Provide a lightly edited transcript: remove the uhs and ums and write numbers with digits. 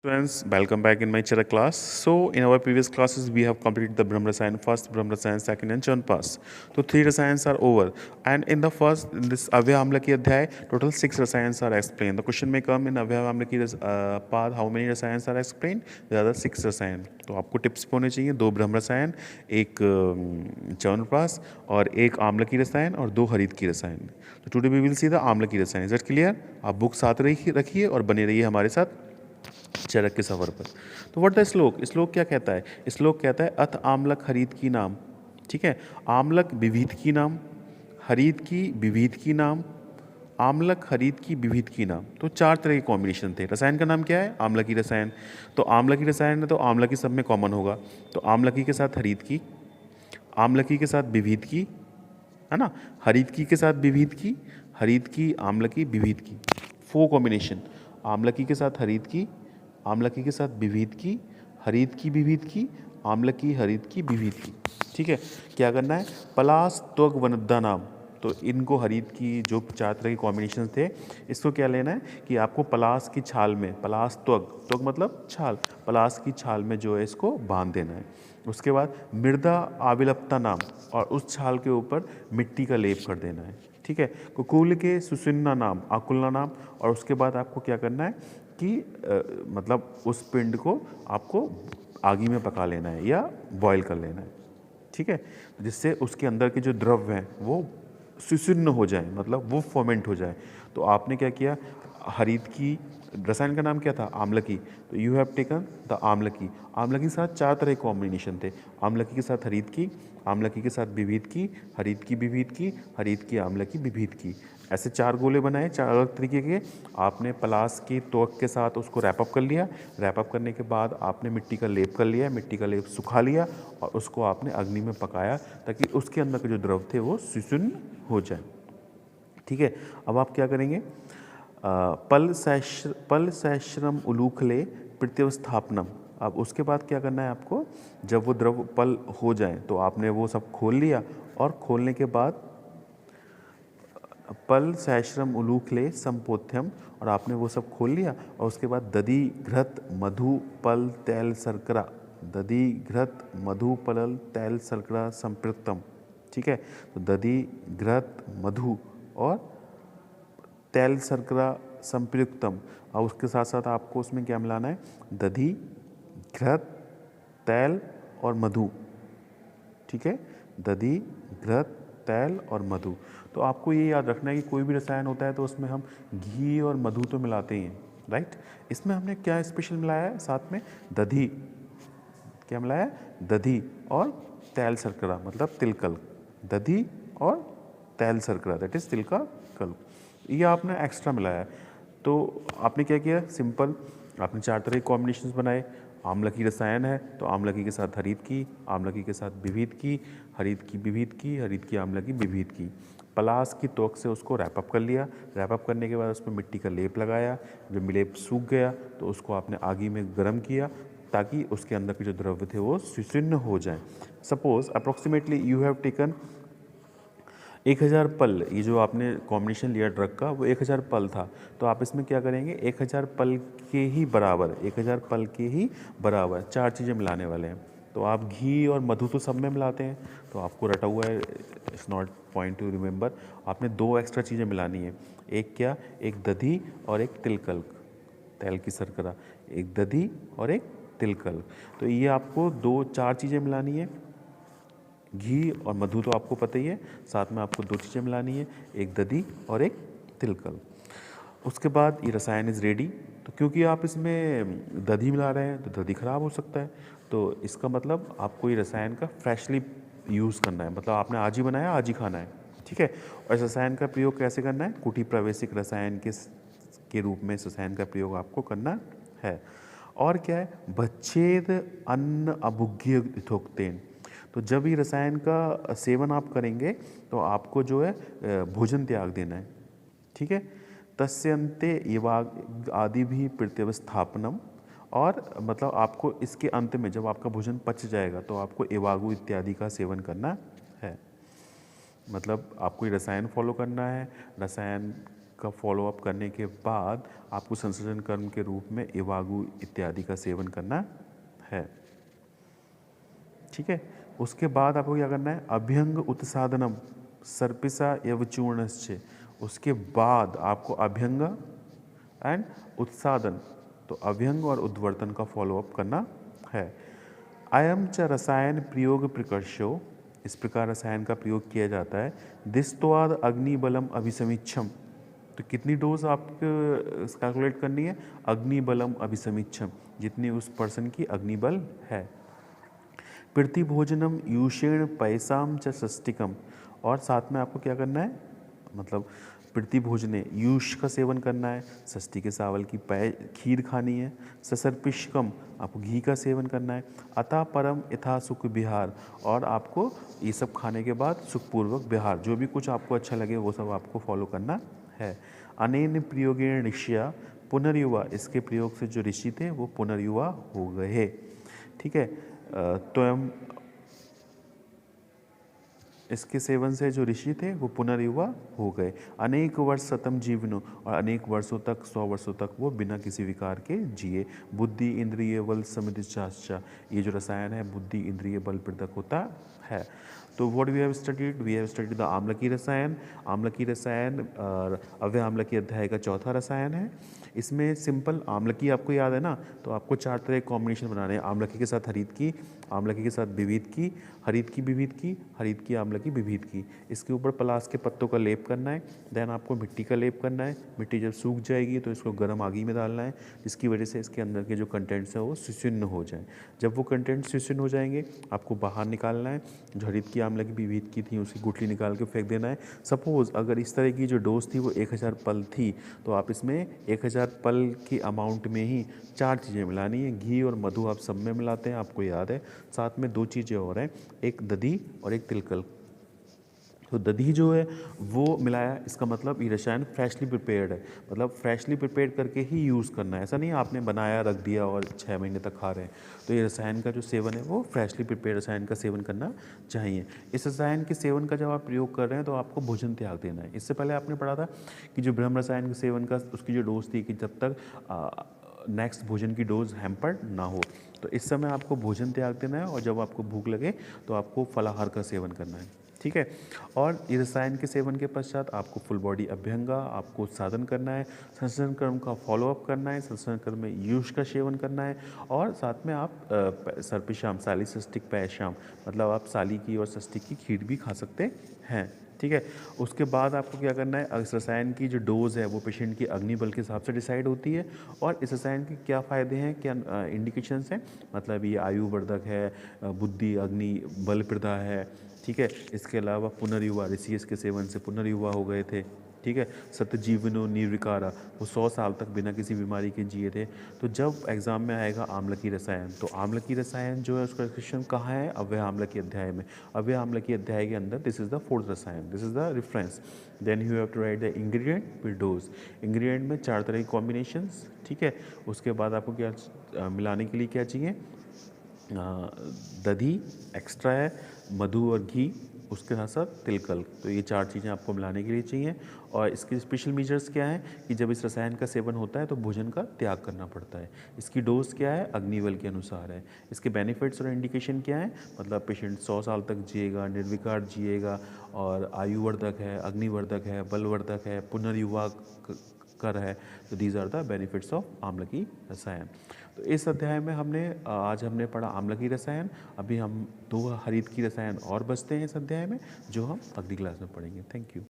Students, welcome back in my Chara class. So, in our previous classes, we have completed the Brahma Rasayan first, Brahma Rasayan second, and Chanpas. So, 3 Rasayans are over. And in the first, in this Avya Amla ki Adhyay, total 6 Rasayans are explained. The question may come in Avya Amla ki path, how many Rasayans are explained? There are 6 Rasayan. तो आपको tips पे होने चाहिए 2 ब्रह्म रसायन, एक च्यवनप्राश और एक आम्ल की रसायन और 2 हरित की रसायन. तो today we will see the आम्ल की रसायन. Is that clear? आप बुक साथ रखिए और बने रहिए हमारे साथ चरक के सफ़र पर. तो व्हाट द श्लोक क्या कहता है? श्लोक कहता है अथ आम्लक हरित की नाम. ठीक है, आम्लक विविध की नाम, हरित की विविध की नाम, आम्लक हरित की विविध की नाम. तो 4 तरह के कॉम्बिनेशन थे. रसायन का नाम क्या है? आम्ल की रसायन. तो आम्ल की रसायन है तो आम्ल की सब में कॉमन होगा. तो आम्लकी के साथ हरित की, आम्लकी के साथ विविध की, है ना, हरित की के साथ विविध की, हरित की आम्लकी विविध की. 4 कॉम्बिनेशन. आम्लकी के साथ हरित की, आम्लकी के साथ विविध की, हरित की विविध की, आम्लकी हरित की विविध की. ठीक है, क्या करना है? पलास त्वग वनद्दा नाम. तो इनको हरित की जो 4 तरह के कॉम्बिनेशन थे, इसको क्या लेना है कि आपको पलास की छाल में, पलास त्वग मतलब छाल, पलास की छाल में जो है इसको बांध देना है. उसके बाद मृदा आविलप्ता नाम, और उस छाल के ऊपर मिट्टी का लेप कर देना है. ठीक है, कुकुल के सुसिन्ना नाम, आकुलना नाम, और उसके बाद आपको क्या करना है कि मतलब उस पिंड को आपको आगी में पका लेना है या बॉईल कर लेना है. ठीक है, जिससे उसके अंदर के जो द्रव्य हैं वो सुसिन्न हो जाए, मतलब वो फर्मेंट हो जाए. तो आपने क्या किया? हरित की रसायन का नाम क्या था? आम्लकी. तो यू हैव टेकन द आम्लकी. आम्लकी के साथ 4 तरह के कॉम्बिनेशन थे. आम्लकी के साथ हरित की, आम्लकी के साथ विविध की, हरित की विविध की, हरित की आम्लकी विविध की. ऐसे 4 गोले बनाए 4 अलग तरीके के. आपने पलास की त्वक के साथ उसको रैपअप कर लिया. रैपअप करने के बाद आपने मिट्टी का लेप कर लिया, मिट्टी का लेप सुखा लिया और उसको आपने अग्नि में पकाया ताकि उसके अंदर के जो द्रव थे वो सुशुन्न हो जाए. ठीक है, अब आप क्या करेंगे? पल सहस्रम उलूखले प्रत्यवस्थापनम. अब उसके बाद क्या करना है आपको? जब वो द्रव पल हो जाए तो आपने वो सब खोल लिया, और खोलने के बाद पल सहस्रम उलूखले संपोथ्यम, और आपने वो सब खोल लिया. और उसके बाद दधि घृत मधु पल तैल शर्करा, दधि घृत मधु पल तैल शर्करा संपृक्तम. ठीक है, तो दधि घृत मधु और तैल शर्करा संप्रयुक्तम. और उसके साथ साथ आपको उसमें क्या मिलाना है? दधि घृत तैल और मधु. ठीक है, दधि घृत तैल और मधु. तो आपको ये याद रखना है कि कोई भी रसायन होता है तो उसमें हम घी और मधु तो मिलाते ही हैं, राइट. इसमें हमने क्या स्पेशल मिलाया है साथ में? दधि. क्या मिलाया है? दधि और तैल शर्करा मतलब तिलकल. दधि और तैल शर्करा, दैट इज तिल का कल. ये आपने एक्स्ट्रा मिलाया. तो आपने क्या किया? सिंपल, आपने 4 तरह के कॉम्बिनेशंस बनाए. आम्लकी रसायन है तो आम्लकी के साथ हरित की, आम्लकी के साथ विविध की, हरित की विविध की, हरित की आम्लकी विविध की. पलास की त्वक से उसको रैपअप कर लिया. रैपअप करने के बाद उसमें मिट्टी का लेप लगाया. जब लेप सूख गया तो उसको आपने आगी में गर्म किया ताकि उसके अंदर के जो द्रव्य थे वो सुशुन्न हो जाएं. Suppose approximately you have taken 1000 पल. ये जो आपने कॉम्बिनेशन लिया ड्रग का वो 1000 पल था. तो आप इसमें क्या करेंगे? 1000 पल के ही बराबर, 1000 पल के ही बराबर 4 चीज़ें मिलाने वाले हैं. तो आप घी और मधु तो सब में मिलाते हैं, तो आपको रटा हुआ है, it's not point two remember. आपने 2 एक्स्ट्रा चीज़ें मिलानी है. एक क्या? एक दधि और एक तिलकल, तैल की शर्करा. एक दधि और एक तिलकल. तो ये आपको 4 चीज़ें मिलानी है. घी और मधु तो आपको पता ही है, साथ में आपको 2 चीज़ें मिलानी है, एक दधि और एक तिलकल. उसके बाद ये रसायन इज़ रेडी. तो क्योंकि आप इसमें दधि मिला रहे हैं तो दधि ख़राब हो सकता है, तो इसका मतलब आपको ये रसायन का फ्रेशली यूज़ करना है, मतलब आपने आज ही बनाया आज ही खाना है. ठीक है, और इस रसायन का प्रयोग कैसे करना है? कुटी प्रवेशिक रसायन के रूप में इस रसायन का प्रयोग आपको करना है. और क्या है? बच्छेद अन्न अभुग्य यथोक्तेन. तो जब ये रसायन का सेवन आप करेंगे तो आपको जो है भोजन त्याग देना है. ठीक है, तस्यन्ते एवाग आदि भी प्रत्यवस्थापनम. और मतलब आपको इसके अंत में जब आपका भोजन पच जाएगा तो आपको एवागु इत्यादि का सेवन करना है. मतलब आपको ये रसायन फॉलो करना है. रसायन का फॉलोअप करने के बाद आपको संसर्जन कर्म के रूप में इवागु इत्यादि का सेवन करना है। ठीक है, उसके बाद आपको क्या करना है, अभ्यंग उत्सादनम सर्पिसा एव चूर्णश्च। उसके बाद आपको अभ्यंग एंड उत्सादन, तो अभ्यंग और उद्वर्तन का फॉलोअप करना है। अयम च रसायन प्रयोग प्रकर्षो, इस प्रकार रसायन का प्रयोग किया जाता है। दिस्तवाद अग्निबलम अभिसमीक्षम, तो कितनी डोज आपको कैलकुलेट करनी है, अग्निबलम अभिसमीक्षम, जितनी उस पर्सन की अग्निबल है। प्रतिभोजनम यूषेण पैसाम च षष्टिकम, और साथ में आपको क्या करना है, मतलब प्रतिभोजने यूष का सेवन करना है, षष्ठी के चावल की खीर खानी है। ससर्पिष्कम, आपको घी का सेवन करना है। अतः परम यथा सुख विहार, और आपको ये सब खाने के बाद सुखपूर्वक विहार, जो भी कुछ आपको अच्छा लगे वो सब आपको फॉलो करना है। अनेन प्रयोगेण ऋषिया पुनर्युवा, इसके प्रयोग से जो ऋषि थे वो पुनर्युवा हो गए। ठीक है, तो इसके सेवन से जो ऋषि थे वो पुनर्युवा हो गए। अनेक वर्ष शतम जीवनो, और अनेक वर्षों तक, 100 वर्षों तक वो बिना किसी विकार के जिए। बुद्धि इंद्रिय बल समितिचाश्चा, ये जो रसायन है बुद्धि इंद्रिय बल प्रदक होता है। तो what we have studied, we have studied the amalaki rasayana. Amalaki रसायन अव्यय आम्लकी अध्याय का चौथा रसायन है। इसमें सिंपल आम्लकी आपको याद है ना, तो आपको 4 तरह के कॉम्बिनेशन बनाने हैं। आम्लकी के साथ हरित की, आम्लकी के साथ विविध की, हरित की विविध की, हरित की आम्लकी विविध की। इसके ऊपर पलास के पत्तों का लेप करना है। देन आपको मिट्टी का लेप करना है। मिट्टी जब सूख जाएगी तो इसको गर्म आगी में डालना है, जिसकी वजह से इसके अंदर के जो कंटेंट्स हैं वो सुशुन्न हो जाएं। जब वो कंटेंट सुशुन्न हो जाएंगे आपको बाहर निकालना है। जो हरित की आम्लकी विविध की थी उसकी गुठली निकाल के फेंक देना है। सपोज़ अगर इस तरह की जो डोज थी वो 1000 पल थी, तो आप इसमें 1000 पल की अमाउंट में ही 4 चीज़ें मिलानी है। घी और मधु आप सब में मिलाते हैं, आपको याद है। साथ में 2 चीज़ें और हैं, एक दधी और एक तिलकल। तो दधी जो है वो मिलाया, इसका मतलब ये रसायन फ्रेशली प्रिपेयर्ड है, मतलब फ्रेशली प्रिपेयर्ड करके ही यूज़ करना है। ऐसा नहीं है आपने बनाया रख दिया और 6 महीने तक खा रहे हैं। तो ये रसायन का जो सेवन है वो फ्रेशली प्रिपेयर्ड रसायन का सेवन करना चाहिए। इस रसायन के सेवन का जब आप प्रयोग कर रहे हैं तो आपको भोजन त्याग देना है। इससे पहले आपने पढ़ा था कि जो ब्रह्म रसायन के सेवन का उसकी जो डोज थी कि जब तक नेक्स्ट भोजन की डोज हैम्पर्ड ना हो, तो इस समय आपको भोजन त्याग देना है, और जब आपको भूख लगे तो आपको फलाहार का सेवन करना है। ठीक है, और इस रसायन के सेवन के पश्चात आपको फुल बॉडी अभ्यंगा, आपको साधन करना है, संसर्जन कर्म का फॉलोअप करना है, संसर्जन कर्म में यूष का सेवन करना है, और साथ में आप सर्पिशाम साली षष्टिक पैशाम, मतलब आप साली की और षष्टिक की खीर भी खा सकते हैं। ठीक है, उसके बाद आपको क्या करना है, इस रसायन की जो डोज है वो पेशेंट की अग्निबल के हिसाब से डिसाइड होती है। और इस रसायन के क्या फ़ायदे हैं, क्या इंडिकेशंस हैं, मतलब ये आयुवर्धक है, बुद्धि अग्नि बल प्रदा है। ठीक है, इसके अलावा पुनर्युवा, ऋषि इसके सेवन से पुनर्युवा हो गए थे। ठीक है, सत्यजीवनो निर्विकारा, वो 100 साल तक बिना किसी बीमारी के जिए थे। तो जब एग्जाम में आएगा आम्लकी रसायन, तो आम्लकी रसायन जो है उसका क्वेश्चन कहाँ है, अव्यय आम्लकी अध्याय में। अव्यय आम्लकी अध्याय के अंदर दिस इज द 4th रसायन, this is the reference. Then you have to write the ingredient with dose. Ingredient में 4 तरह की कॉम्बिनेशंस। ठीक है, उसके बाद आपको क्या मिलाने के लिए क्या चाहिए, दधी एक्स्ट्रा है, मधु और घी, उसके साथ साथ तिलकल। तो ये 4 चीज़ें आपको मिलाने के लिए चाहिए। और इसके स्पेशल मेजर्स क्या हैं कि जब इस रसायन का सेवन होता है तो भोजन का त्याग करना पड़ता है। इसकी डोज क्या है, अग्निबल के अनुसार है। इसके बेनिफिट्स और इंडिकेशन क्या है, मतलब पेशेंट 100 साल तक जिएगा, निर्विकार जिएगा, और आयुवर्धक है, अग्निवर्धक है, बलवर्धक है, पुनर्युवा कर है। तो these are the benefits of amalaki rasayana. तो इस अध्याय में आज हमने पढ़ा आम्लकी रसायन। अभी हम 2 हरित की रसायन और बचते हैं इस अध्याय में, जो हम अगली क्लास में पढ़ेंगे। Thank you.